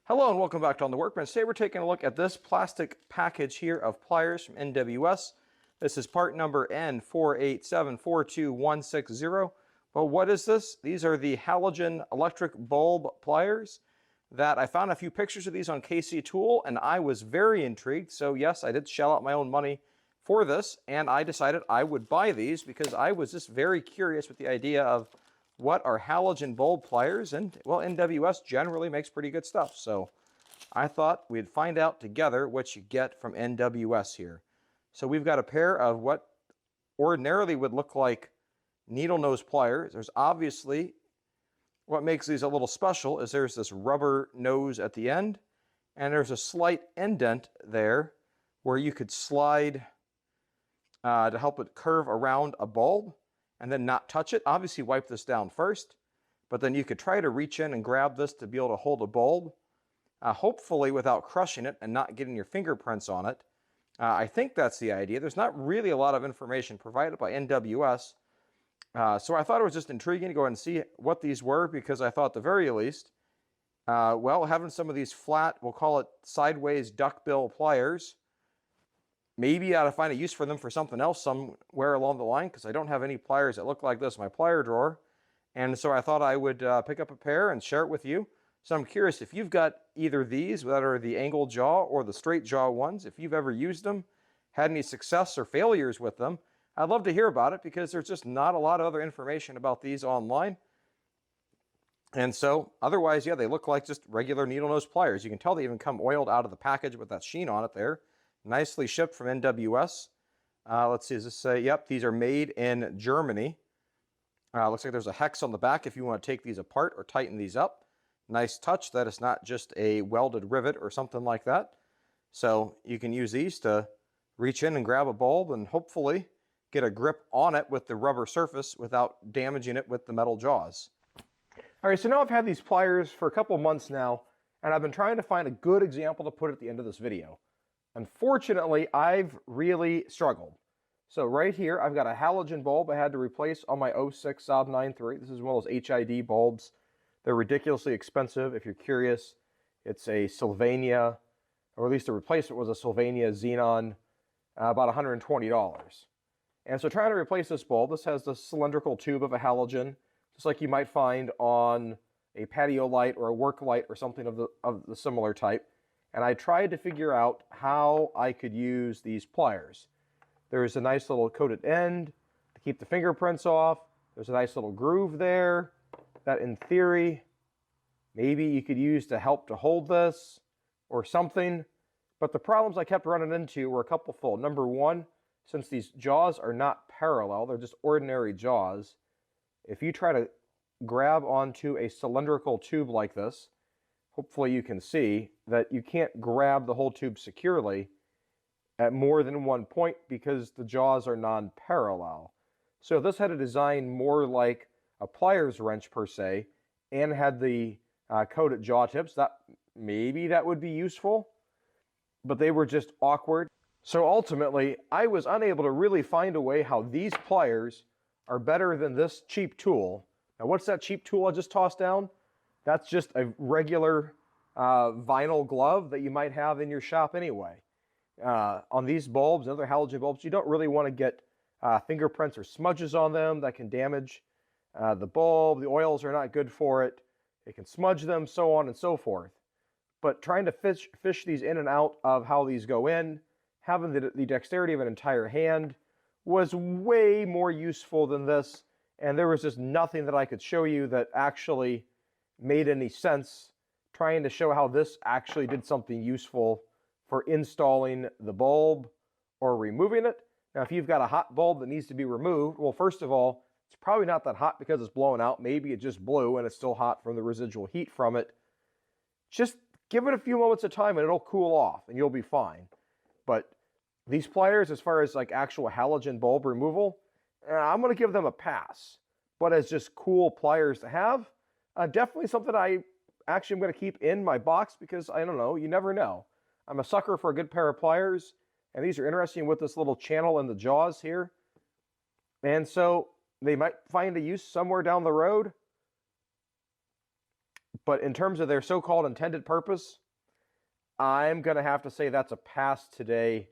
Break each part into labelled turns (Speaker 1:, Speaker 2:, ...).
Speaker 1: Hello and welcome back to On the Workbench. Today we're taking a look at this plastic package here of pliers from NWS. This is part number N48742160. But what is this? These are the halogen electric bulb pliers that I found a few pictures of these on KC Tool and I was very intrigued. So yes, I did shell out my own money for this and I decided I would buy these because I was just very curious with the idea of what are halogen bulb pliers, and well, NWS generally makes pretty good stuff. So I thought we'd find out together what you get from NWS here. So we've got a pair of what ordinarily would look like needle nose pliers. There's obviously, what makes these a little special is there's this rubber nose at the end, and there's a slight indent there where you could slide to help it curve around a bulb and then not touch it. Obviously wipe this down first, but then you could try to reach in and grab this to be able to hold a bulb, hopefully without crushing it and not getting your fingerprints on it. I think that's the idea. There's not really a lot of information provided by NWS, so I thought it was just intriguing to go ahead and see what these were, because I thought at the very least, well, having some of these flat, we'll call it sideways duckbill pliers, maybe I ought to find a use for them for something else somewhere along the line, because I don't have any pliers that look like this in my plier drawer. And so I thought I would pick up a pair and share it with you. So I'm curious if you've got either these that are the angle jaw or the straight jaw ones, if you've ever used them, had any success or failures with them. I'd love to hear about it because there's just not a lot of other information about these online. And so otherwise, yeah, they look like just regular needle nose pliers. You can tell they even come oiled out of the package with that sheen on it there. Nicely shipped from NWS. Let's see, does this say, yep, these are made in Germany. Looks like there's a hex on the back if you want to take these apart or tighten these up. Nice touch that it's not just a welded rivet or something like that. So you can use these to reach in and grab a bulb and hopefully get a grip on it with the rubber surface without damaging it with the metal jaws. All right, so now I've had these pliers for a couple months now, and I've been trying to find a good example to put at the end of this video. Unfortunately, I've really struggled. So right here, I've got a halogen bulb I had to replace on my 06 Saab 9.3. This is one of those HID bulbs. They're ridiculously expensive. If you're curious, it's a Sylvania, or at least the replacement was a Sylvania Xenon, about $120. And so trying to replace this bulb, this has the cylindrical tube of a halogen, just like you might find on a patio light or a work light or something of the similar type. And I tried to figure out how I could use these pliers. There's a nice little coated end to keep the fingerprints off. There's a nice little groove there that in theory, maybe you could use to help to hold this or something. But the problems I kept running into were a couple fold. Number one, since these jaws are not parallel, they're just ordinary jaws, if you try to grab onto a cylindrical tube like this, hopefully you can see that you can't grab the whole tube securely at more than one point because the jaws are non-parallel. So if this had a design more like a pliers wrench per se and had the coated jaw tips, maybe that would be useful, but they were just awkward. So ultimately, I was unable to really find a way how these pliers are better than this cheap tool. Now what's that cheap tool I just tossed down? That's just a regular vinyl glove that you might have in your shop anyway. On these bulbs and other halogen bulbs, you don't really want to get fingerprints or smudges on them that can damage the bulb. The oils are not good for it. It can smudge them, so on and so forth. But trying to fish these in and out of how these go in, having the dexterity of an entire hand was way more useful than this. And there was just nothing that I could show you that actually made any sense trying to show how this actually did something useful for installing the bulb or removing it. Now, if you've got a hot bulb that needs to be removed, well, first of all, it's probably not that hot because it's blowing out. Maybe it just blew and it's still hot from the residual heat from it. Just give it a few moments of time and it'll cool off and you'll be fine. But these pliers, as far as like actual halogen bulb removal, I'm going to give them a pass. But as just cool pliers to have, definitely something I actually am going to keep in my box because I don't know, you never know. I'm a sucker for a good pair of pliers, and these are interesting with this little channel in the jaws here. And so they might find a use somewhere down the road. But in terms of their so-called intended purpose, I'm going to have to say that's a pass today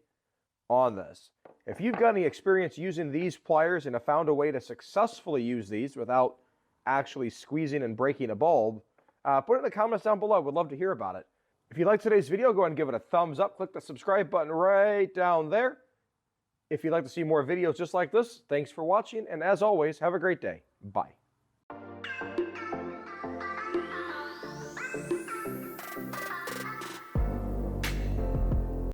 Speaker 1: on this. If you've got any experience using these pliers and have found a way to successfully use these without actually squeezing and breaking a bulb, put it in the comments down below. We'd love to hear about it. If you liked today's video, go ahead and give it a thumbs up. Click the subscribe button right down there. If you'd like to see more videos just like this, thanks for watching. And as always, have a great day. Bye.